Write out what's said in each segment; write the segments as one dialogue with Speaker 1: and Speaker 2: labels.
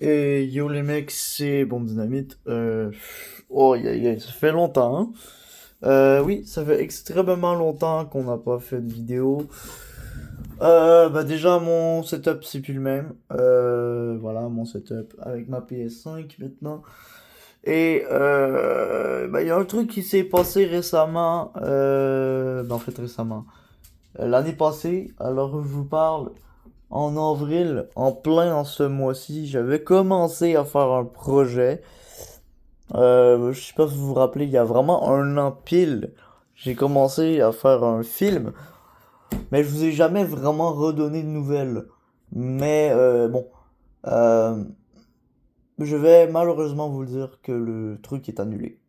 Speaker 1: Et yo les mecs, c'est Bombe Dynamite. Oh, ça fait longtemps, hein. Oui, ça fait extrêmement longtemps qu'on n'a pas fait de vidéo. Bah déjà, mon setup, c'est plus le même. Voilà, mon setup avec ma PS5 maintenant. Et bah, il y a un truc qui s'est passé récemment. Bah, en fait, récemment. L'année passée, alors je vous parle, en avril, en plein en ce mois-ci, j'avais commencé à faire un projet. Je sais pas si vous vous rappelez, il y a vraiment un an pile, j'ai commencé à faire un film, mais je vous ai jamais vraiment redonné de nouvelles. Mais bon, euh, je vais malheureusement vous le dire que le truc est annulé.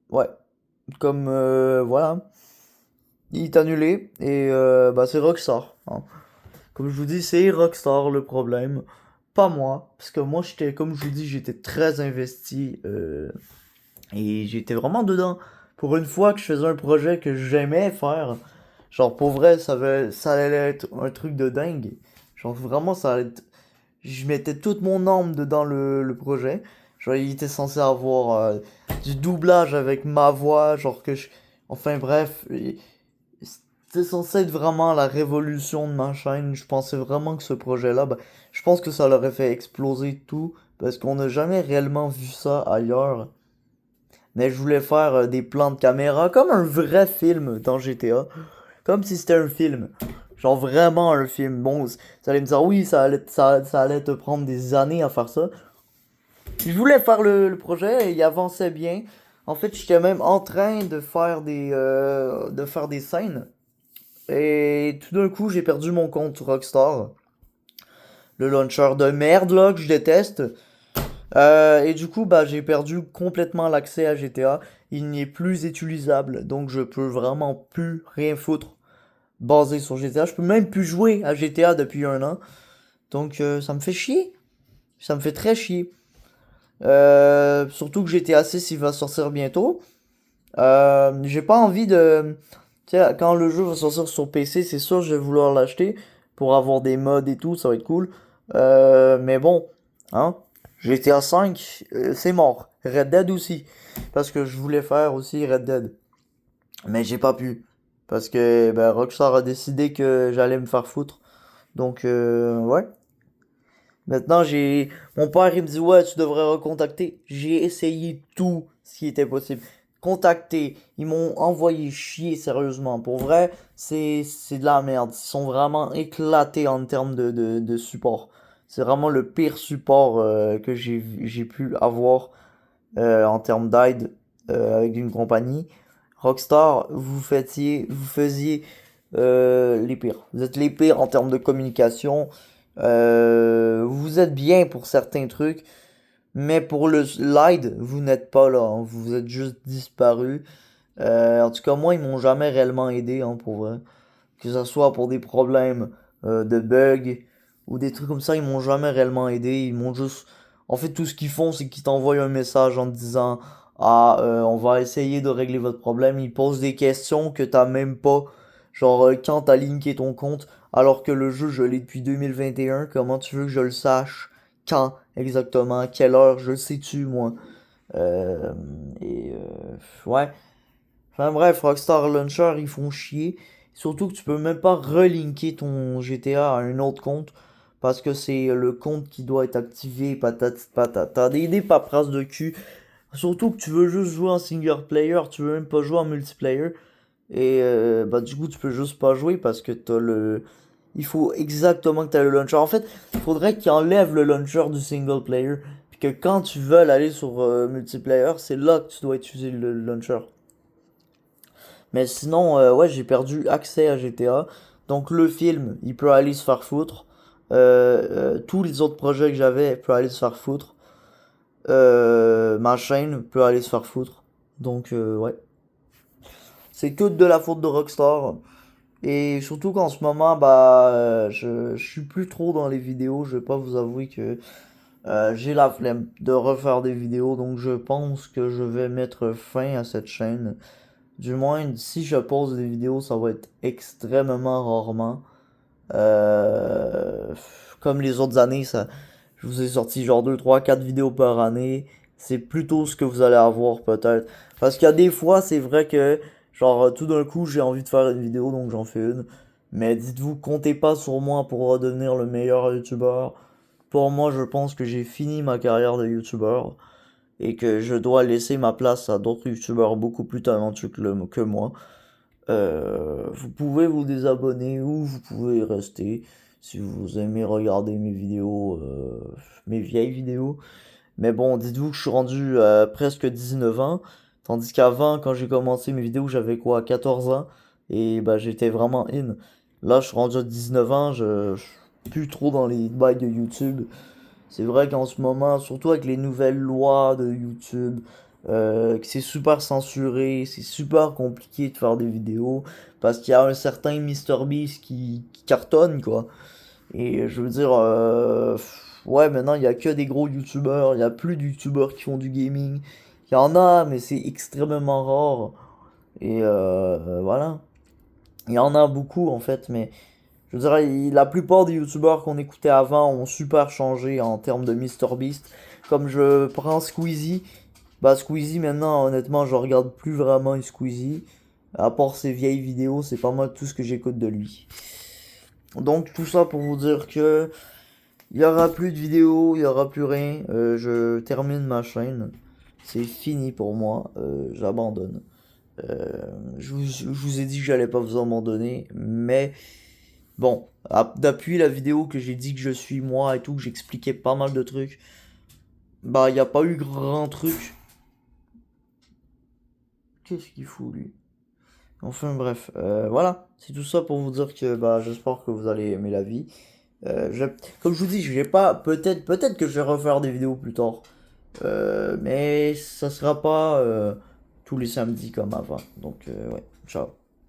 Speaker 1: Ouais, comme voilà, il est annulé et bah c'est Rockstar, hein. Comme je vous dis, c'est Rockstar le problème, pas moi, parce que moi j'étais, comme je vous dis, j'étais très investi et j'étais vraiment dedans. Pour une fois que je faisais un projet que j'aimais faire, genre pour vrai, ça allait être un truc de dingue. Genre vraiment, ça allait être... Je mettais toute mon âme dedans le projet. Genre il était censé avoir du doublage avec ma voix, genre que je... Enfin bref, c'était censé être vraiment la révolution de ma chaîne. Je pensais vraiment que ce projet-là, bah, je pense que ça l'aurait fait exploser tout, parce qu'on n'a jamais réellement vu ça ailleurs. Mais je voulais faire des plans de caméra comme un vrai film dans GTA. Comme si c'était un film. Genre vraiment un film. Bon, ça allait me dire oui, ça allait te prendre des années à faire ça. Je voulais faire le projet et il avançait bien. En fait, j'étais même en train de faire des scènes. Et tout d'un coup, j'ai perdu mon compte Rockstar. Le launcher de merde là que je déteste. Et du coup, bah, j'ai perdu complètement l'accès à GTA. Il n'est plus utilisable, donc je peux vraiment plus rien foutre basé sur GTA. Je peux même plus jouer à GTA depuis un an. Donc ça me fait chier. Ça me fait très chier. Surtout que GTA 6 il va sortir bientôt. J'ai pas envie de... Tu sais, quand le jeu va sortir sur PC, c'est sûr je vais vouloir l'acheter pour avoir des mods et tout, ça va être cool. Mais bon, hein, GTA 5, c'est mort. Red Dead aussi, parce que je voulais faire aussi Red Dead, mais j'ai pas pu, parce que ben, Rockstar a décidé que j'allais me faire foutre. Donc ouais. Maintenant mon père il me dit ouais tu devrais recontacter. J'ai essayé tout ce qui était possible. Contacter, ils m'ont envoyé chier sérieusement. Pour vrai, c'est de la merde. Ils sont vraiment éclatés en termes de support. C'est vraiment le pire support que j'ai pu avoir en termes d'aide avec une compagnie. Rockstar, vous faisiez les pires. Vous êtes les pires en termes de communication. Vous êtes bien pour certains trucs, mais pour le l'aide, vous n'êtes pas là, hein. Vous êtes juste disparu. En tout cas, moi, ils m'ont jamais réellement aidé, hein, pour vrai. Que ce soit pour des problèmes de bugs ou des trucs comme ça, ils m'ont jamais réellement aidé. Ils m'ont juste... En fait, tout ce qu'ils font, c'est qu'ils t'envoient un message en te disant, ah, on va essayer de régler votre problème. Ils posent des questions que t'as même pas. Genre, quand t'as linké ton compte, alors que le jeu, je l'ai depuis 2021, comment tu veux que je le sache? Quand exactement? Quelle heure? Je le sais-tu, moi? Euh, et ouais. Enfin bref, Rockstar Launcher, ils font chier. Surtout que tu peux même pas relinker ton GTA à un autre compte. Parce que c'est le compte qui doit être activé, patati patata. Des paperasses de cul. Surtout que tu veux juste jouer en single player, tu veux même pas jouer en multiplayer. Et bah du coup tu peux juste pas jouer parce que t'as le... Il faut exactement que t'aies le launcher. En fait, il faudrait qu'ils enlèvent le launcher du single player. Puis que quand tu veux aller sur multiplayer, c'est là que tu dois utiliser le launcher. Mais sinon, ouais, j'ai perdu accès à GTA. Donc le film, il peut aller se faire foutre. Tous les autres projets que j'avais peuvent aller se faire foutre. Ma chaîne peut aller se faire foutre. Donc ouais. C'est que de la faute de Rockstar. Et surtout qu'en ce moment, bah, je suis plus trop dans les vidéos. Je vais pas vous avouer que j'ai la flemme de refaire des vidéos. Donc je pense que je vais mettre fin à cette chaîne. Du moins, si je pose des vidéos, ça va être extrêmement rarement. Comme les autres années, ça, je vous ai sorti genre 2, 3, 4 vidéos par année. C'est plutôt ce que vous allez avoir peut-être. Parce qu'il y a des fois, c'est vrai que, genre, tout d'un coup, j'ai envie de faire une vidéo, donc j'en fais une. Mais dites-vous, comptez pas sur moi pour redevenir le meilleur youtubeur. Pour moi, je pense que j'ai fini ma carrière de youtubeur et que je dois laisser ma place à d'autres youtubeurs beaucoup plus talentueux que moi. Vous pouvez vous désabonner ou vous pouvez rester si vous aimez regarder mes vidéos, mes vieilles vidéos. Mais bon, dites-vous que je suis rendu à presque 19 ans, tandis qu'avant, quand j'ai commencé mes vidéos, j'avais quoi, 14 ans, et bah j'étais vraiment in. Là, je suis rendu à 19 ans, je suis plus trop dans les bails de YouTube. C'est vrai qu'en ce moment, surtout avec les nouvelles lois de YouTube, que c'est super censuré, c'est super compliqué de faire des vidéos, parce qu'il y a un certain MrBeast qui cartonne, quoi. Et je veux dire, ouais, maintenant il y a que des gros youtubeurs, il y a plus de youtubeurs qui font du gaming. Il y en a, mais c'est extrêmement rare. Et voilà. Il y en a beaucoup en fait, mais je dirais, la plupart des youtubeurs qu'on écoutait avant ont super changé en termes de MrBeast. Comme je prends Squeezie, bah Squeezie maintenant, honnêtement, je regarde plus vraiment Squeezie. À part ses vieilles vidéos, c'est pas mal tout ce que j'écoute de lui. Donc tout ça pour vous dire que il y aura plus de vidéos, il y aura plus rien. Je termine ma chaîne. C'est fini pour moi. J'abandonne. Je vous ai dit que j'allais pas vous abandonner, mais bon, depuis la vidéo que j'ai dit que je suis moi et tout, que j'expliquais pas mal de trucs, bah il n'y a pas eu grand truc. Qu'est-ce qu'il fout lui? Enfin bref, voilà, c'est tout ça pour vous dire que bah j'espère que vous allez aimer la vie. Comme je vous dis, j'ai pas, peut-être que je vais refaire des vidéos plus tard. Mais ça sera pas tous les samedis comme avant. Donc ouais, ciao.